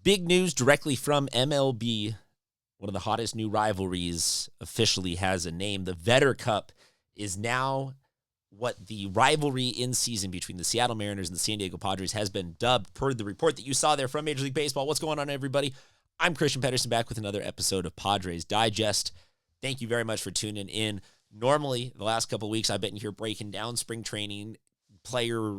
Big news directly from MLB. One of the hottest new rivalries officially has a name. The Vedder Cup is now what the rivalry in season between the Seattle Mariners and the San Diego Padres has been dubbed per the report that you saw there from Major League Baseball. What's going on, everybody? I'm Christian Pedersen, back with another episode of Padres Digest. Thank you very much for tuning in. Normally, the last couple of weeks, I've been here breaking down spring training, player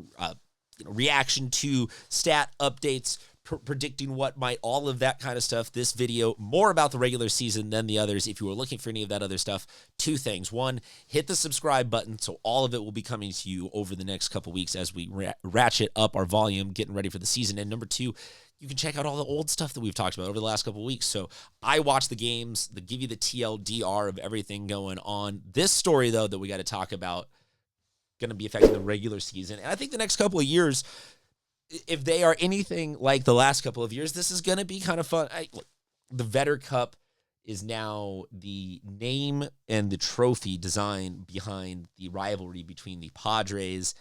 reaction to stat updates, predicting what might, all of that kind of stuff. This video, more about the regular season than the others. If you were looking for any of that other stuff, two things. One, hit the subscribe button, so all of it will be coming to you over the next couple weeks as we ratchet up our volume, getting ready for the season. And number two, you can check out all the old stuff that we've talked about over the last couple of weeks. So I watch the games that give you the TLDR of everything going on. This story, though, that we got to talk about, going to be affecting the regular season. And I think the next couple of years, if they are anything like the last couple of years, this is going to be kind of fun. The Vedder Cup is now the name and the trophy design behind the rivalry between the Padres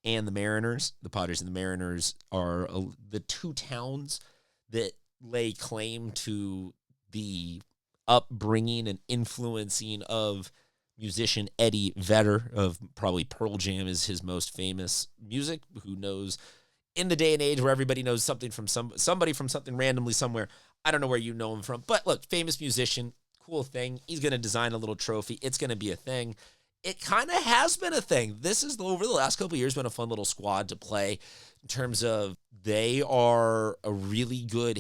and the Mariners. The Padres and the Mariners are the two towns that lay claim to the upbringing and influencing of musician Eddie Vedder, of probably Pearl Jam is his most famous music. Who knows? In the day and age where everybody knows something from somebody from something randomly somewhere, I don't know where you know him from. But look, famous musician, cool thing. He's going to design a little trophy. It's going to be a thing. It kind of has been a thing. This is, over the last couple of years, been a fun little squad to play in terms of they are a really good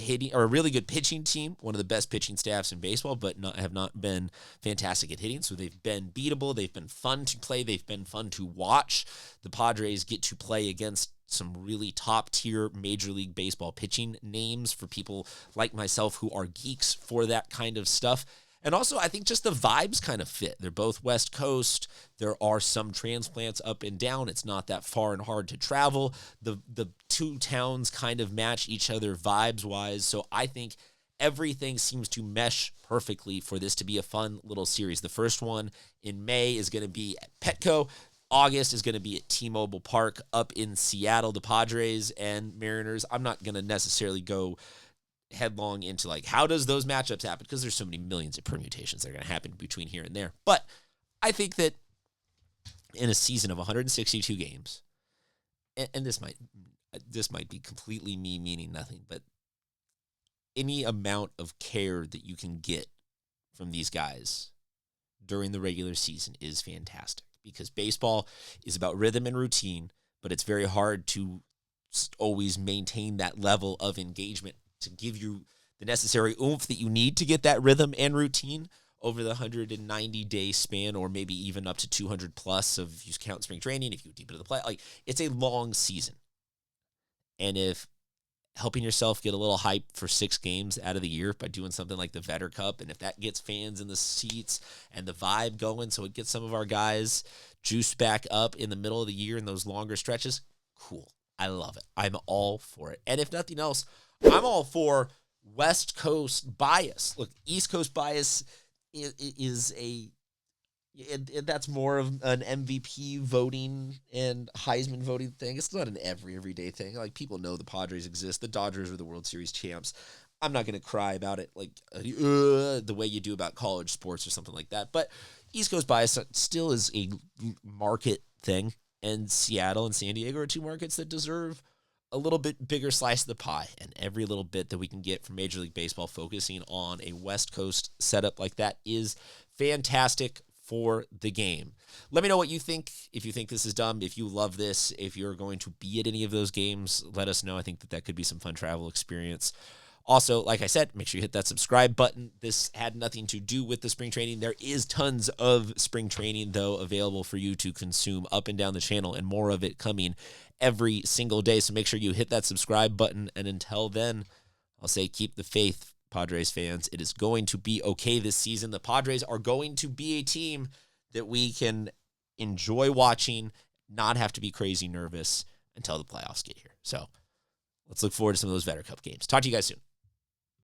pitching team, one of the best pitching staffs in baseball, but have not been fantastic at hitting. So they've been beatable. They've been fun to play. They've been fun to watch. The Padres get to play against some really top-tier Major League Baseball pitching names for people like myself who are geeks for that kind of stuff. And also, I think just the vibes kind of fit. They're both West Coast. There are some transplants up and down. It's not that far and hard to travel. The two towns kind of match each other vibes-wise. So I think everything seems to mesh perfectly for this to be a fun little series. The first one in May is going to be at Petco. August is going to be at T-Mobile Park up in Seattle. The Padres and Mariners, I'm not going to necessarily go headlong into how does those matchups happen, because there's so many millions of permutations that are going to happen between here and there. But I think that in a season of 162 games, and this might be completely me meaning nothing, but any amount of care that you can get from these guys during the regular season is fantastic, because baseball is about rhythm and routine, but it's very hard to always maintain that level of engagement to give you the necessary oomph that you need to get that rhythm and routine over the 190-day span, or maybe even up to 200 plus of, if you count spring training, if you go deep into the play. It's a long season. And if helping yourself get a little hype for 6 games out of the year by doing something like the Vedder Cup, and if that gets fans in the seats and the vibe going, so it gets some of our guys juiced back up in the middle of the year in those longer stretches, cool. I love it. I'm all for it. And if nothing else, I'm all for West Coast bias. Look, East Coast bias is that's more of an MVP voting and Heisman voting thing. It's not an everyday thing. People know the Padres exist. The Dodgers are the World Series champs. I'm not going to cry about it the way you do about college sports or something like that. But East Coast bias still is a market thing. And Seattle and San Diego are two markets that deserve a little bit bigger slice of the pie, and every little bit that we can get from Major League Baseball focusing on a West Coast setup like that is fantastic for the game. Let me know what you think. If you think this is dumb, if you love this, if you're going to be at any of those games, let us know. I think that could be some fun travel experience. Also, like I said, make sure you hit that subscribe button. This had nothing to do with the spring training. There is tons of spring training, though, available for you to consume up and down the channel, and more of it coming every single day. So make sure you hit that subscribe button. And until then, I'll say keep the faith, Padres fans. It is going to be okay this season. The Padres are going to be a team that we can enjoy watching, not have to be crazy nervous until the playoffs get here. So let's look forward to some of those Vedder Cup games. Talk to you guys soon.